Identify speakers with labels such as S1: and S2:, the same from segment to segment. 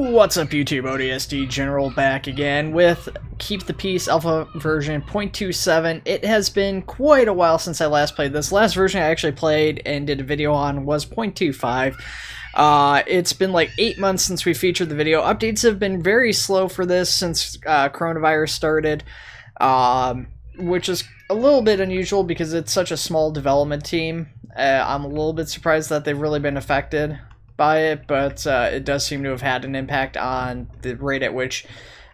S1: What's up YouTube, ODST General back again with Keep the Peace Alpha version 0.27. It has been quite a while since I last played this. Last version I actually played and did a video on was 0.25. It's been like 8 months since we featured the video. Updates have been very slow for this since coronavirus started, which is a little bit unusual because it's such a small development team. I'm a little bit surprised that they've really been affected by it, but it does seem to have had an impact on the rate at which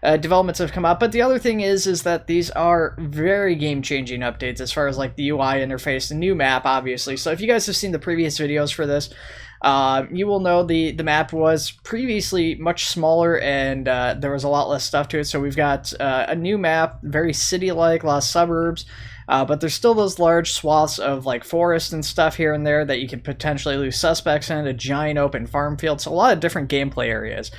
S1: developments have come up. But the other thing is that these are very game-changing updates as far as like the UI interface, the new map, obviously. So if you guys have seen the previous videos for this, you will know the map was previously much smaller and there was a lot less stuff to it. So we've got a new map, very city-like, a lot of suburbs. But there's still those large swaths of like forest and stuff here and there that you could potentially lose suspects in, a giant open farm field, so a lot of different gameplay areas.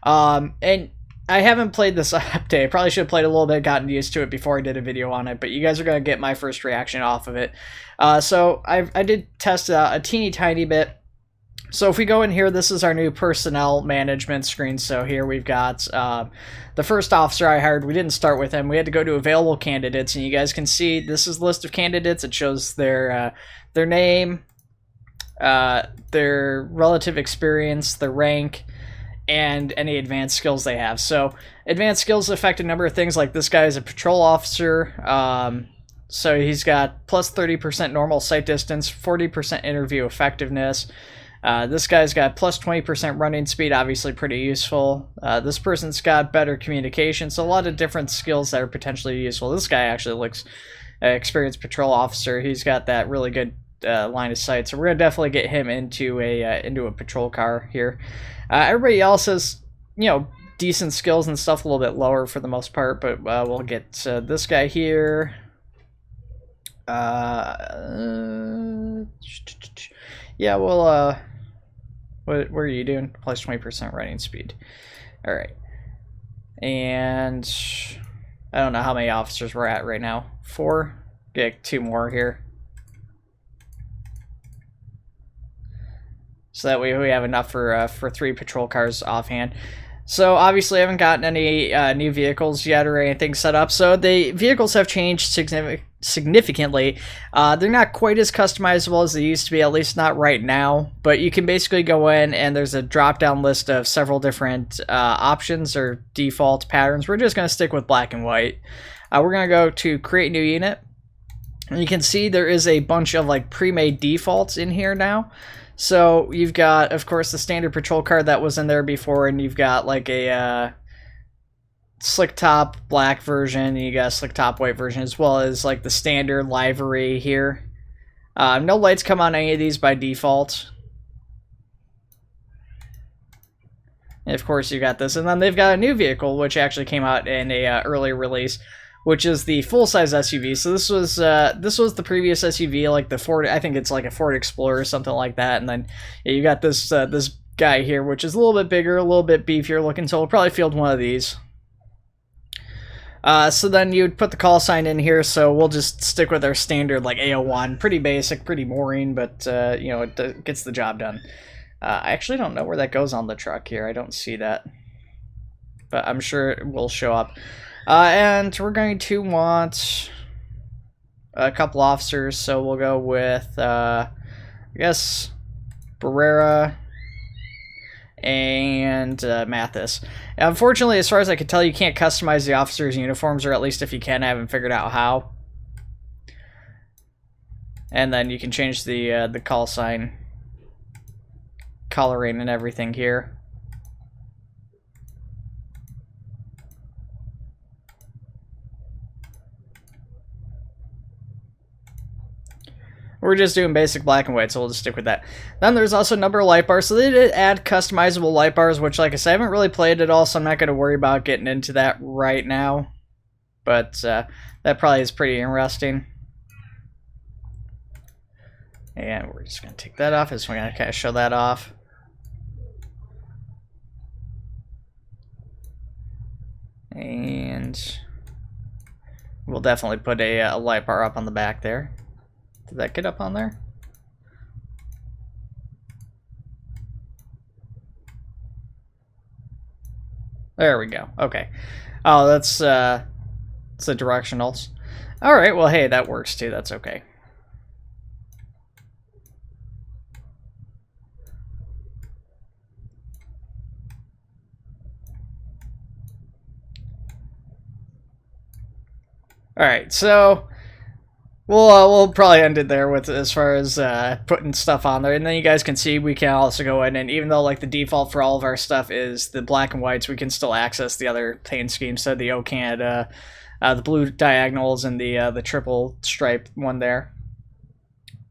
S1: And I haven't played this update. I probably should have played a little bit, gotten used to it before I did a video on it, but you guys are going to get my first reaction off of it. So I did test it out a teeny tiny bit. So if we go in here, this is our new personnel management screen. So here we've got the first officer I hired. We didn't start with him. We had to go to available candidates, and you guys can see this is the list of candidates. It shows their name, their relative experience, their rank, and any advanced skills they have. So advanced skills affect a number of things, like this guy is a patrol officer. So he's got plus 30% normal sight distance, 40% interview effectiveness. This guy's got plus 20% running speed, obviously pretty useful. This person's got better communication, so a lot of different skills that are potentially useful. This guy actually looks experienced patrol officer. He's got that really good line of sight, so we're gonna definitely get him into a patrol car here. Everybody else has, you know, decent skills and stuff, a little bit lower for the most part, but we'll get this guy here. Yeah, well, what are you doing? Plus 20% running speed. All right. And I don't know how many officers we're at right now. 4. Get 2 more here. So that way we have enough for 3 patrol cars offhand. So obviously I haven't gotten any new vehicles yet or anything set up. So the vehicles have changed significantly. They're not quite as customizable as they used to be, at least not right now. But you can basically go in and there's a drop-down list of several different options or default patterns. We're just going to stick with black and white. We're going to go to create new unit. And you can see there is a bunch of like pre-made defaults in here now. So you've got, of course, the standard patrol car that was in there before, and you've got like a slick top black version, and you got a slick top white version, as well as like the standard livery here. No lights come on any of these by default. And of course you got this, and then they've got a new vehicle which actually came out in a early release, which is the full-size SUV. So this was the previous SUV, like the Ford. I think it's like a Ford Explorer or something like that. And then you got this this guy here, which is a little bit bigger, a little bit beefier looking. So we'll probably field one of these. So then you'd put the call sign in here. So we'll just stick with our standard like AO1, pretty basic, pretty boring, but you know, it gets the job done. I actually don't know where that goes on the truck here. I don't see that, but I'm sure it will show up. And we're going to want a couple officers, so we'll go with, I guess, Barrera and Mathis. Unfortunately, as far as I can tell, you can't customize the officers' uniforms, or at least if you can, I haven't figured out how. And then you can change the call sign coloring and everything here. We're just doing basic black and white, so we'll just stick with that. Then there's also a number of light bars. So they did add customizable light bars, which, like I said, I haven't really played at all, so I'm not going to worry about getting into that right now. But that probably is pretty interesting. And we're just going to take that off. I just want to kind of show that off. And we'll definitely put a light bar up on the back there. Did that get up on there? There we go. Okay. Oh, that's the directionals. All right. Well, hey, that works too. That's okay. All right. So we'll probably end it there with as far as putting stuff on there, and then you guys can see we can also go in, and even though like the default for all of our stuff is the black and whites, we can still access the other paint schemes. So the O Canada, the blue diagonals, and the triple stripe one there.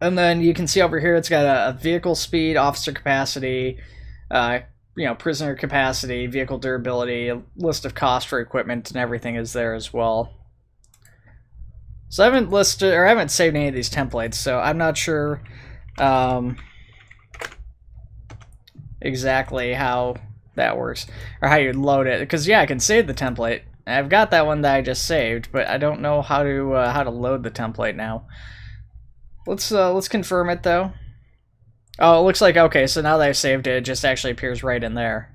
S1: And then you can see over here it's got a vehicle speed, officer capacity, prisoner capacity, vehicle durability, a list of costs for equipment, and everything is there as well. So I haven't saved any of these templates, so I'm not sure exactly how that works or how you load it. Because yeah, I can save the template. I've got that one that I just saved, but I don't know how to load the template now. Let's confirm it though. Oh, it looks like okay. So now that I've saved it, it just actually appears right in there,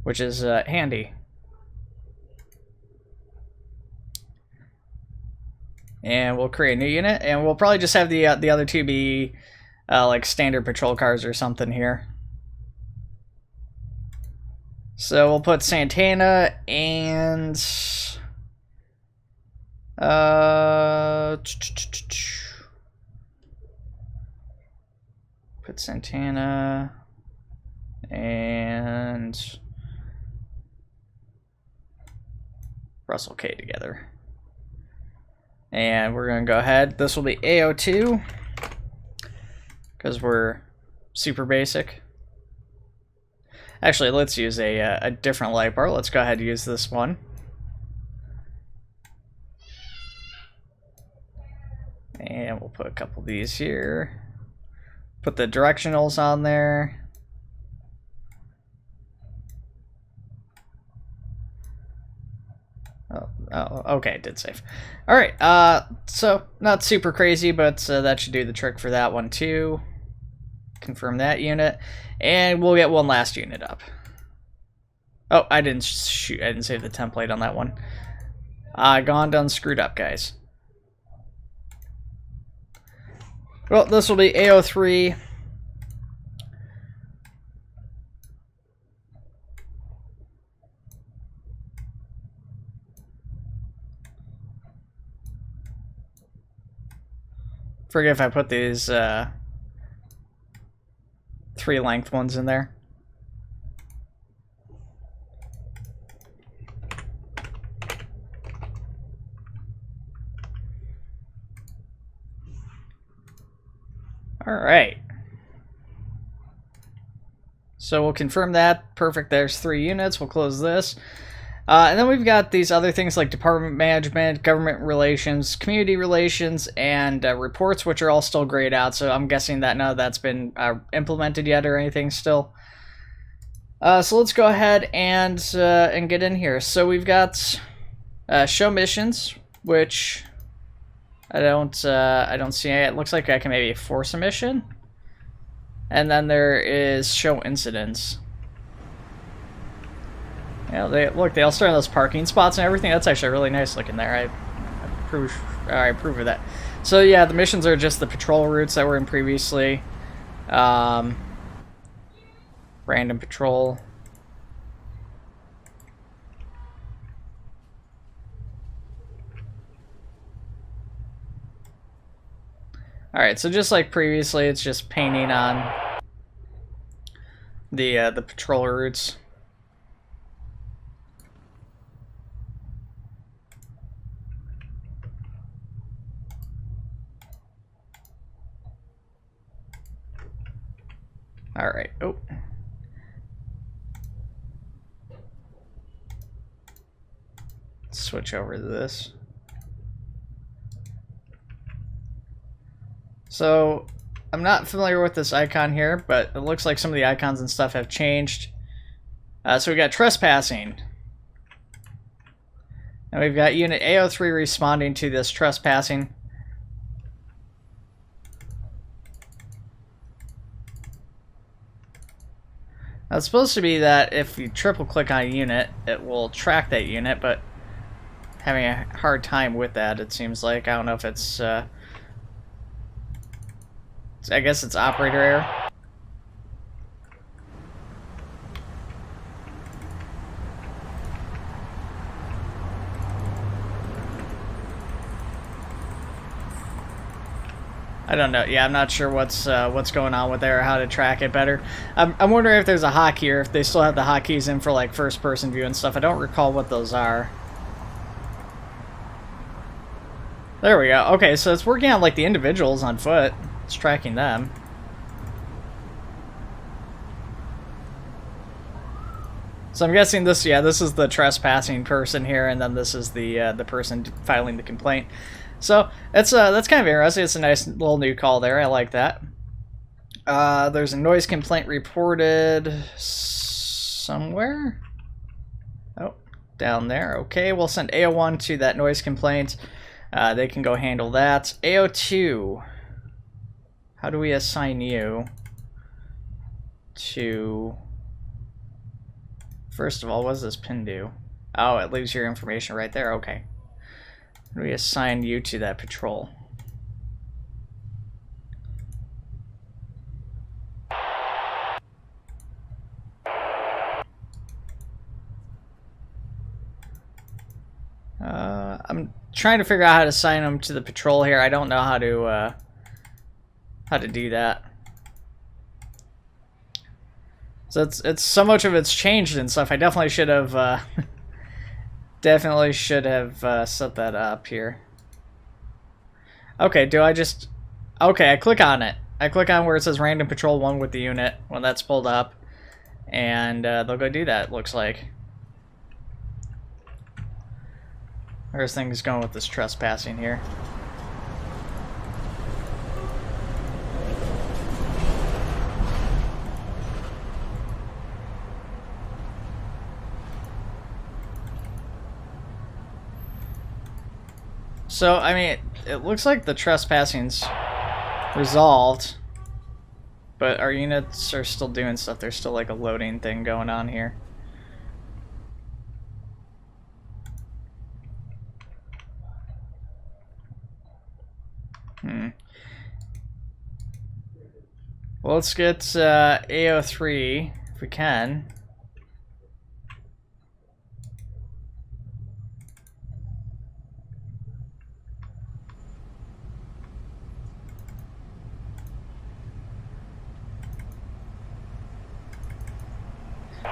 S1: which is handy. And we'll create a new unit, and we'll probably just have the other two be like standard patrol cars or something here. So we'll put Santana and put Santana and Russell K together. And we're going to go ahead. This will be AO2 because we're super basic. Actually, let's use a different light bar. Let's go ahead and use this one. And we'll put a couple of these here. Put the directionals on there. Oh, okay, it did save. All right, so not super crazy, but that should do the trick for that one too. Confirm that unit, and we'll get one last unit up. Oh, I didn't save the template on that one. Gone, done, screwed up, guys. Well, this will be AO3. Forget if I put these 3 length ones in there. All right. So we'll confirm that. Perfect. There's 3 units. We'll close this. And then we've got these other things like department management, government relations, community relations, and reports, which are all still grayed out. So I'm guessing that none of that's been implemented yet or anything still. So let's go ahead and get in here. So we've got show missions, which I don't see. It looks like I can maybe force a mission. And then there is show incidents. Yeah, they all start in those parking spots and everything. That's actually really nice looking there. I approve of that. So yeah, the missions are just the patrol routes that were in previously. Random patrol. All right, so just like previously, it's just painting on the patrol routes. All right. Oh. Switch over to this. So, I'm not familiar with this icon here, but it looks like some of the icons and stuff have changed. So we got trespassing. And we've got unit AO3 responding to this trespassing. It's supposed to be that if you triple click on a unit, it will track that unit, but having a hard time with that, it seems like. I don't know if it's I guess it's operator error. I don't know. Yeah, I'm not sure what's going on with there or how to track it better. I'm wondering if there's a hotkey or if they still have the hotkeys in for like first-person view and stuff. I don't recall what those are. There we go. Okay, so it's working on like the individuals on foot. It's tracking them. So I'm guessing this, yeah, this is the trespassing person here, and then this is the person filing the complaint. So that's kind of interesting. It's a nice little new call there. I like that. There's a noise complaint reported somewhere. Oh, down there. Okay, we'll send AO1 to that noise complaint. They can go handle that. AO2. How do we assign you to... First of all, what does this pin do? Oh, it leaves your information right there. Okay. We assign you to that patrol. I'm trying to figure out how to assign them to the patrol here. I don't know how to do that. So it's so much of it's changed and stuff. I definitely should have set that up here. Okay, do I just... Okay, I click on it. I click on where it says random patrol 1 with the unit when that's pulled up. And they'll go do that, looks like. Where's things going with this trespassing here? So, I mean, it looks like the trespassing's resolved, but our units are still doing stuff. There's still like a loading thing going on here. Well, let's get AO3 if we can.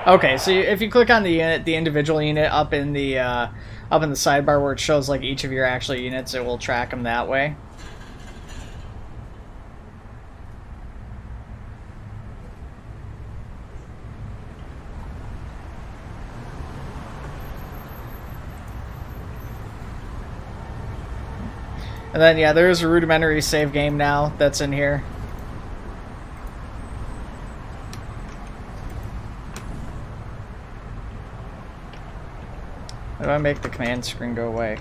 S1: Okay, so if you click on the unit, the individual unit up in the sidebar where it shows like each of your actual units, it will track them that way. And then yeah, there's a rudimentary save game now that's in here. How do I make the command screen go away?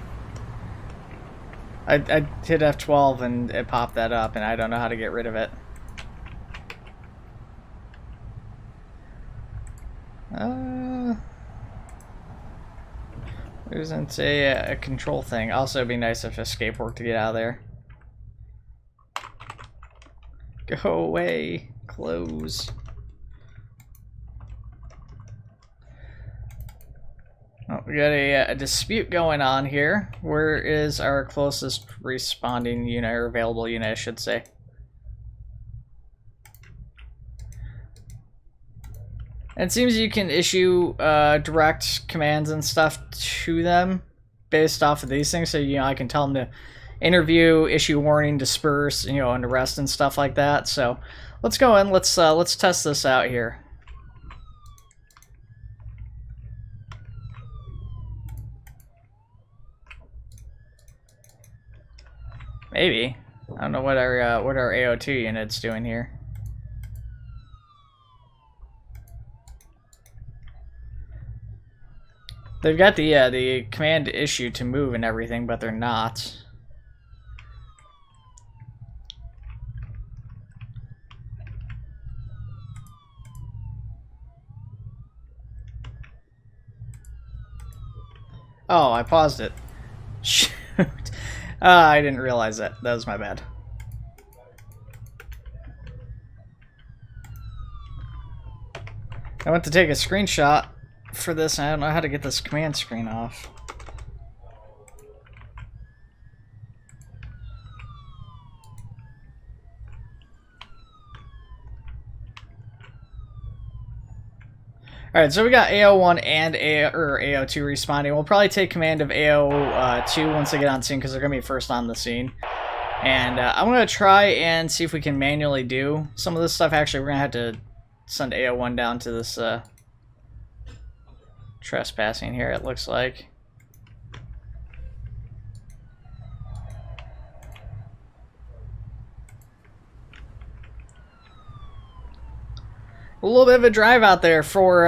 S1: I hit F12 and it popped that up, and I don't know how to get rid of it. There isn't a control thing. Also, it'd be nice if escape worked to get out of there. Go away. Close. Oh, we got a dispute going on here. Where is our closest responding unit, or available unit, I should say? It seems you can issue direct commands and stuff to them based off of these things. So, you know, I can tell them to interview, issue warning, disperse, you know, and arrest and stuff like that. So let's go in. Let's test this out here. Maybe. I don't know what our AO2 unit's doing here. They've got the command to issue to move and everything, but they're not. Oh, I paused it. Shoot. I didn't realize that. That was my bad. I went to take a screenshot for this, and I don't know how to get this command screen off. Alright, so we got AO1 and AO2 responding. We'll probably take command of AO2 once they get on scene, because they're going to be first on the scene. And I'm going to try and see if we can manually do some of this stuff. Actually, we're going to have to send AO1 down to this trespassing here, it looks like. A little bit of a drive out there for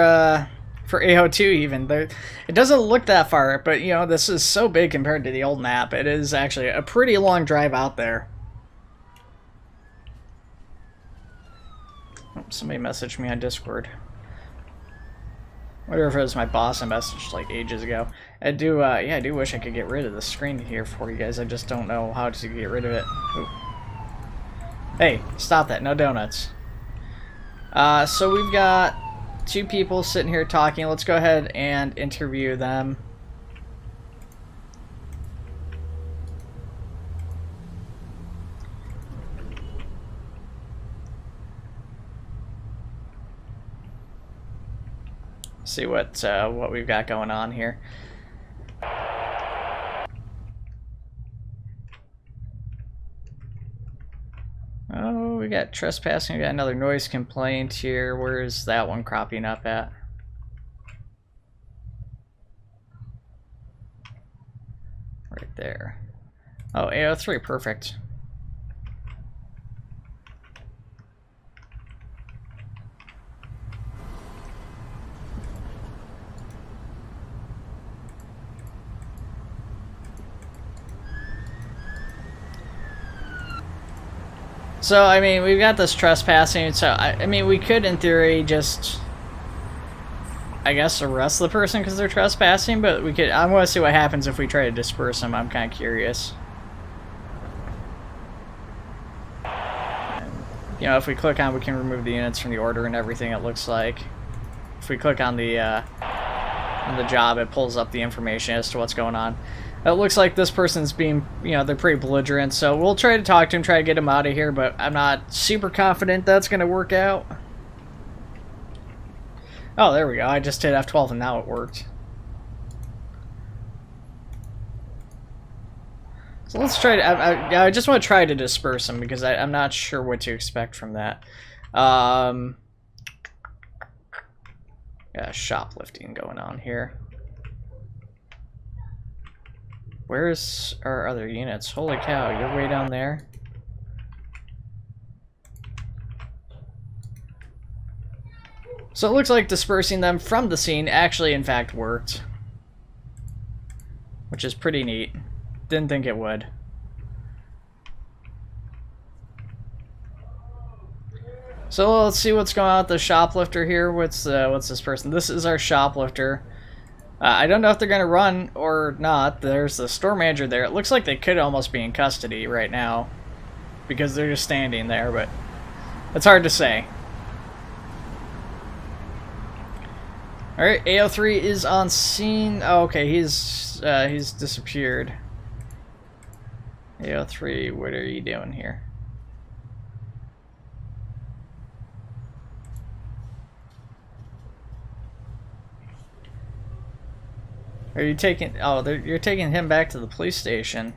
S1: AO2 even. It doesn't look that far, but you know, this is so big compared to the old map. It is actually a pretty long drive out there. Oh, somebody messaged me on Discord. Wonder if it was my boss I messaged like ages ago. I do, yeah, I do wish I could get rid of the screen here for you guys. I just don't know how to get rid of it. Ooh. Hey, stop that. No donuts. So we've got two people sitting here talking. Let's go ahead and interview them. See what we've got going on here. Oh, we got trespassing. We got another noise complaint here. Where is that one cropping up at? Right there. Oh, AO3, perfect. So, I mean, we've got this trespassing, so, I mean, we could, in theory, just, I guess, arrest the person because they're trespassing, but we could, I want to see what happens if we try to disperse them. I'm kind of curious. And, you know, if we click on, we can remove the units from the order and everything, it looks like. If we click on the job, it pulls up the information as to what's going on. It looks like this person's being, you know, they're pretty belligerent, so we'll try to talk to him, try to get him out of here, but I'm not super confident that's going to work out. Oh, there we go. I just hit F12 and now it worked. So let's try to, I just want to try to disperse him because I'm not sure what to expect from that. Yeah, shoplifting going on here. Where's our other units? Holy cow, you're way down there? So it looks like dispersing them from the scene actually, in fact, worked. Which is pretty neat. Didn't think it would. So let's see what's going on with the shoplifter here. What's this person? This is our shoplifter. I don't know if they're going to run or not. There's the store manager there. It looks like they could almost be in custody right now because they're just standing there, but it's hard to say. Alright, AO3 is on scene. Oh, okay, he's disappeared. AO3, what are you doing here? Are you taking... Oh, you're taking him back to the police station.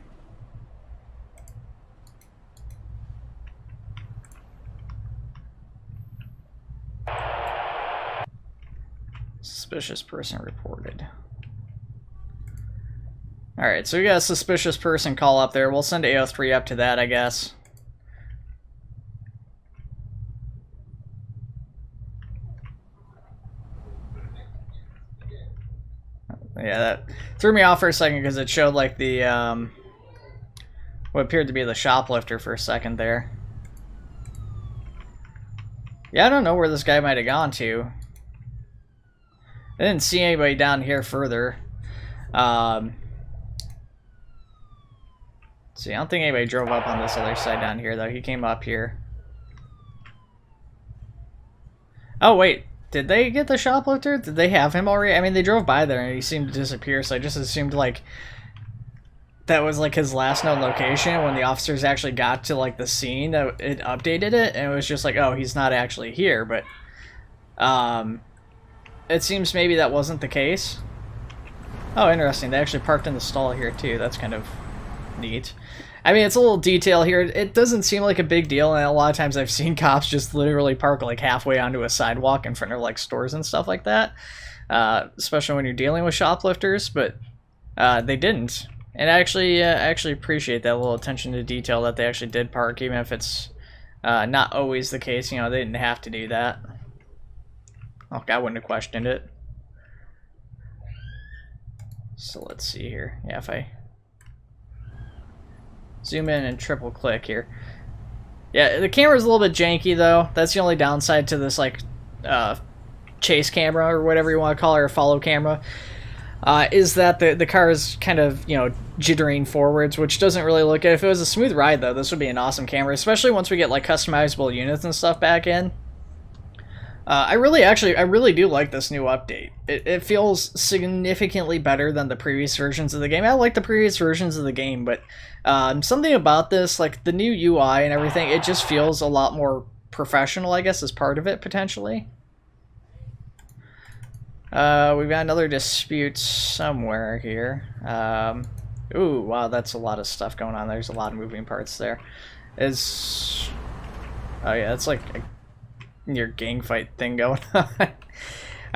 S1: Suspicious person reported. Alright, so we got a suspicious person call up there. We'll send AO3 up to that, I guess. Yeah, that threw me off for a second because it showed like the what appeared to be the shoplifter for a second there. Yeah, I don't know where this guy might have gone to. I didn't see anybody down here further. See, I don't think anybody drove up on this other side down here, though. He came up here. Oh, wait. Did they get the shoplifter? Did they have him already? I mean, they drove by there and he seemed to disappear, so I just assumed, like, that was, like, his last known location. When the officers actually got to, like, the scene, that it updated it, and it was just like, oh, he's not actually here, but, it seems maybe that wasn't the case. Oh, interesting. They actually parked in the stall here, too. That's kind of neat. I mean, it's a little detail here. It doesn't seem like a big deal, and a lot of times I've seen cops just literally park like halfway onto a sidewalk in front of like stores and stuff like that, especially when you're dealing with shoplifters, but they didn't. And I actually appreciate that little attention to detail that they actually did park, even if it's not always the case. You know, they didn't have to do that. Oh, I wouldn't have questioned it. So let's see here. Yeah, if I zoom in and triple click here. Yeah, the camera's a little bit janky though. That's the only downside to this like chase camera or whatever you want to call it, or follow camera. Is that the car is kind of, you know, jittering forwards, which doesn't really look good. If it was a smooth ride though, this would be an awesome camera, especially once we get like customizable units and stuff back in. I really do like this new update. It feels significantly better than the previous versions of the game. I like the previous versions of the game, but something about this, like the new UI and everything, it just feels a lot more professional, I guess, as part of it, potentially. We've got another dispute somewhere here. Ooh, wow, that's a lot of stuff going on. There's a lot of moving parts there. Oh yeah, it's like your gang fight thing going on.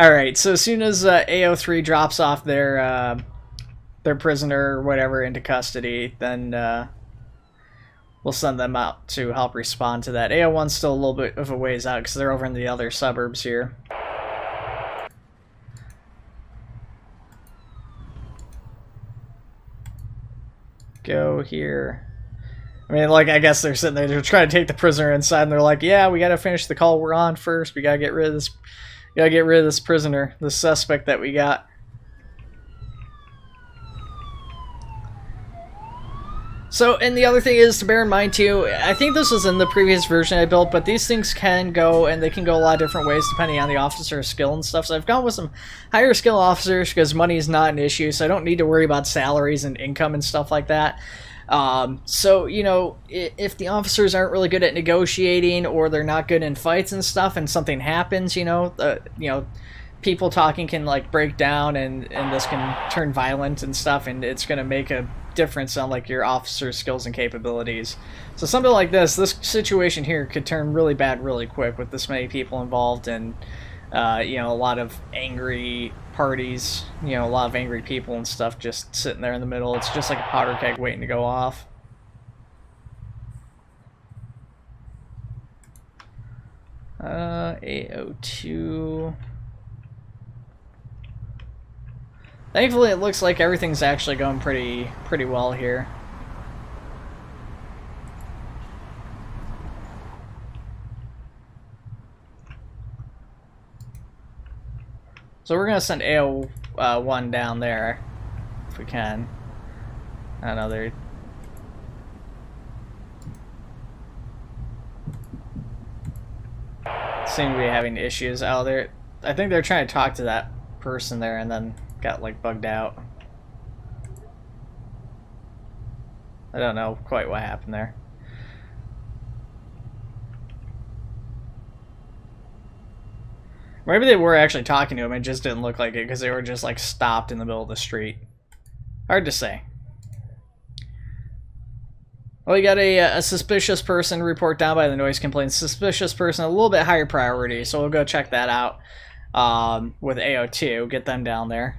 S1: Alright, so as soon as AO3 drops off their prisoner or whatever into custody, then we'll send them out to help respond to that. AO1's still a little bit of a ways out because they're over in the other suburbs here. Go here. I mean, like, I guess they're sitting there, they're trying to take the prisoner inside, and they're like, yeah, we gotta finish the call we're on first. We gotta get rid of this prisoner, the suspect that we got. So, and the other thing is to bear in mind too, I think this was in the previous version I built, but these things can go, and they can go a lot of different ways depending on the officer's skill and stuff. So I've gone with some higher skill officers because money is not an issue, so I don't need to worry about salaries and income and stuff like that. So, you know, if the officers aren't really good at negotiating, or they're not good in fights and stuff, and something happens, you know, people talking can like break down, and this can turn violent and stuff, and it's going to make a difference on like your officer's skills and capabilities. So something like this situation here could turn really bad really quick with this many people involved, and you know, a lot of angry parties, you know, a lot of angry people and stuff just sitting there in the middle. It's just like a powder keg waiting to go off. AO2. Thankfully, it looks like everything's actually going pretty well here. So we're gonna send AO1 down there if we can. I don't know, they're seem to be having issues out there. I think they're trying to talk to that person there and then got like bugged out. I don't know quite what happened there. Maybe they were actually talking to him, it just didn't look like it because they were just like stopped in the middle of the street. Hard to say. Well, you got a suspicious person report down by the noise complaint. Suspicious person, a little bit higher priority, so we'll go check that out with AO2, get them down there.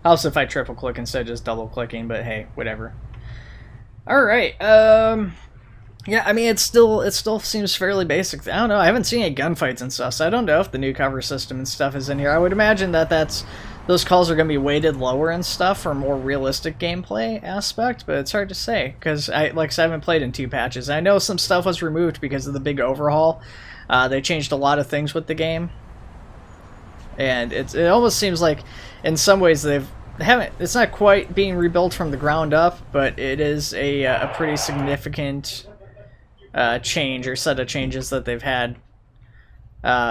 S1: Helps if I triple click instead of just double clicking, but hey, whatever. Alright, yeah, I mean, it still seems fairly basic. I don't know, I haven't seen any gunfights and stuff, so I don't know if the new cover system and stuff is in here. I would imagine that those calls are going to be weighted lower and stuff for a more realistic gameplay aspect, but it's hard to say, because like I said, I haven't played in 2 patches. I know some stuff was removed because of the big overhaul They changed a lot of things with the game, and it almost seems like in some ways it's not quite being rebuilt from the ground up, but it is a pretty significant change or set of changes that they've had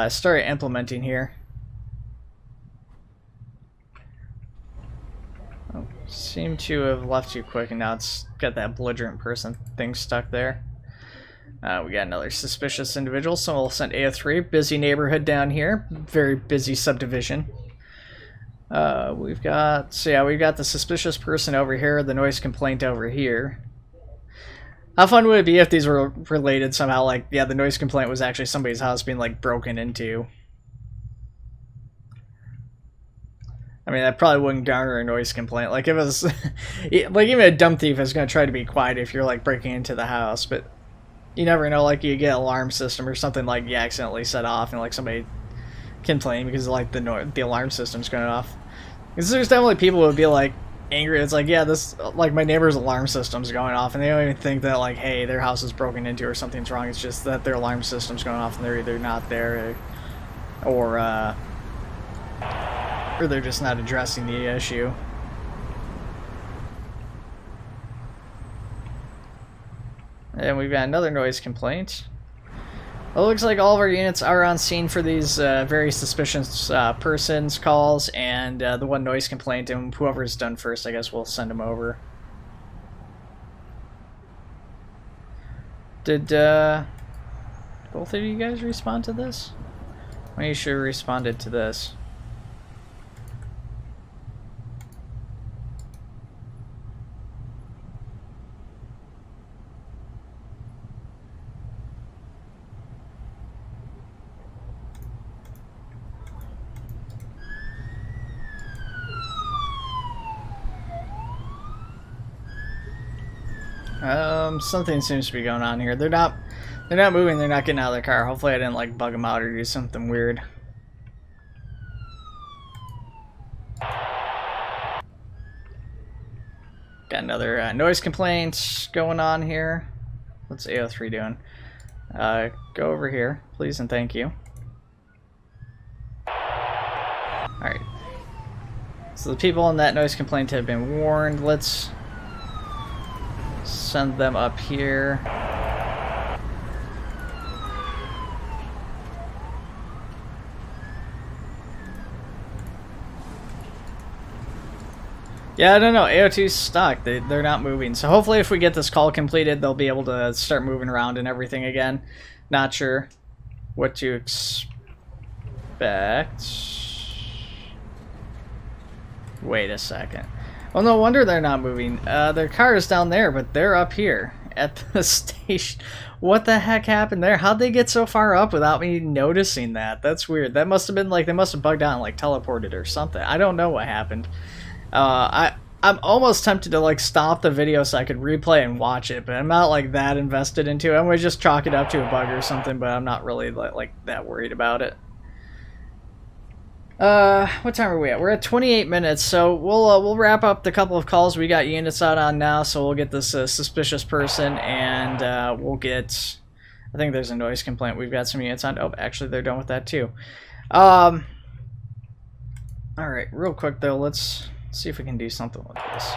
S1: started implementing here. Oh, seem to have left too quick, and now it's got that belligerent person thing stuck there. We got another suspicious individual, so we'll send AO3. Busy neighborhood down here, very busy subdivision. We've got the suspicious person over here, the noise complaint over here. How fun would it be if these were related somehow? Like, yeah, the noise complaint was actually somebody's house being like broken into. I mean, that probably wouldn't garner a noise complaint. Like, if it was, like, even a dumb thief is gonna try to be quiet if you're like breaking into the house, but you never know. Like, you get an alarm system or something like you accidentally set off, and like somebody complain because like the alarm system's going off. Because there's definitely people who would be like angry. It's like, yeah, this, like, my neighbor's alarm system's going off, and they don't even think that like, hey, their house is broken into or something's wrong. It's just that their alarm system's going off and they're either not there or they're just not addressing the issue. And we've got another noise complaint. Well, it looks like all of our units are on scene for these very suspicious persons calls, and the one noise complaint, and whoever's done first, I guess we'll send them over. Did both of you guys respond to this? Well, you should have responded to this. Something seems to be going on here. They're not moving, they're not getting out of their car. Hopefully I didn't like bug them out or do something weird. Got another noise complaint going on here. What's AO3 doing? Go over here, please and thank you. Alright. So the people in that noise complaint have been warned. Let's send them up here. Yeah, I don't know. AO2's stuck. They're not moving. So hopefully if we get this call completed, they'll be able to start moving around and everything again. Not sure what to expect. Wait a second. Well, no wonder they're not moving. Their car is down there, but they're up here at the station. What the heck happened there? How'd they get so far up without me noticing that? That's weird. That must have been like, they must have bugged out and like teleported or something. I don't know what happened. I'm almost tempted to like stop the video so I could replay and watch it, but I'm not like that invested into it. I'm gonna just chalk it up to a bug or something, but I'm not really like that worried about it. What time are we at? We're at 28 minutes, so we'll wrap up the couple of calls we got units out on now. So we'll get this suspicious person, and we'll get, I think there's a noise complaint. We've got some units on. Oh, actually they're done with that too. All right, real quick though, let's see if we can do something with this.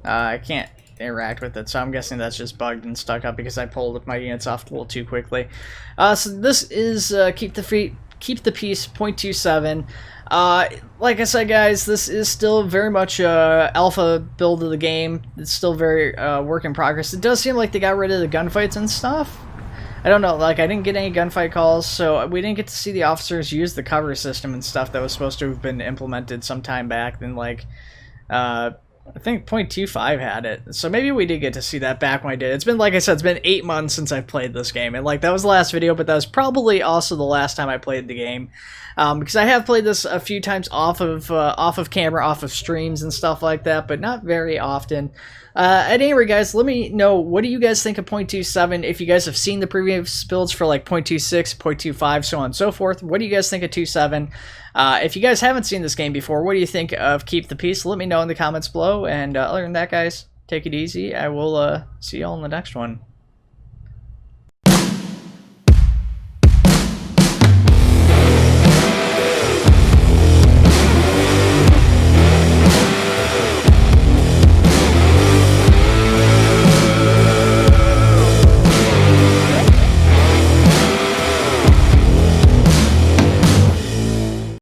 S1: I can't interact with it, so I'm guessing that's just bugged and stuck up because I pulled my units off a little too quickly. So this is keep the peace 0.27. Like I said, guys, this is still very much alpha build of the game. It's still very work in progress. It does seem like they got rid of the gunfights and stuff. I don't know, like I didn't get any gunfight calls, so we didn't get to see the officers use the cover system and stuff that was supposed to have been implemented some time back. Then like I think 0.25 had it, so maybe we did get to see that back when I did. It's been, like I said, it's been 8 months since I've played this game, and like that was the last video, but that was probably also the last time I played the game, because I have played this a few times off of camera, off of streams and stuff like that, but not very often. At any rate, guys, let me know, what do you guys think of 0.27? If you guys have seen the previous builds for like 0.26, 0.25, so on and so forth, what do you guys think of 2.7? If you guys haven't seen this game before, what do you think of Keep the Peace? Let me know in the comments below, and other than that, guys, take it easy. I will see y'all in the next one.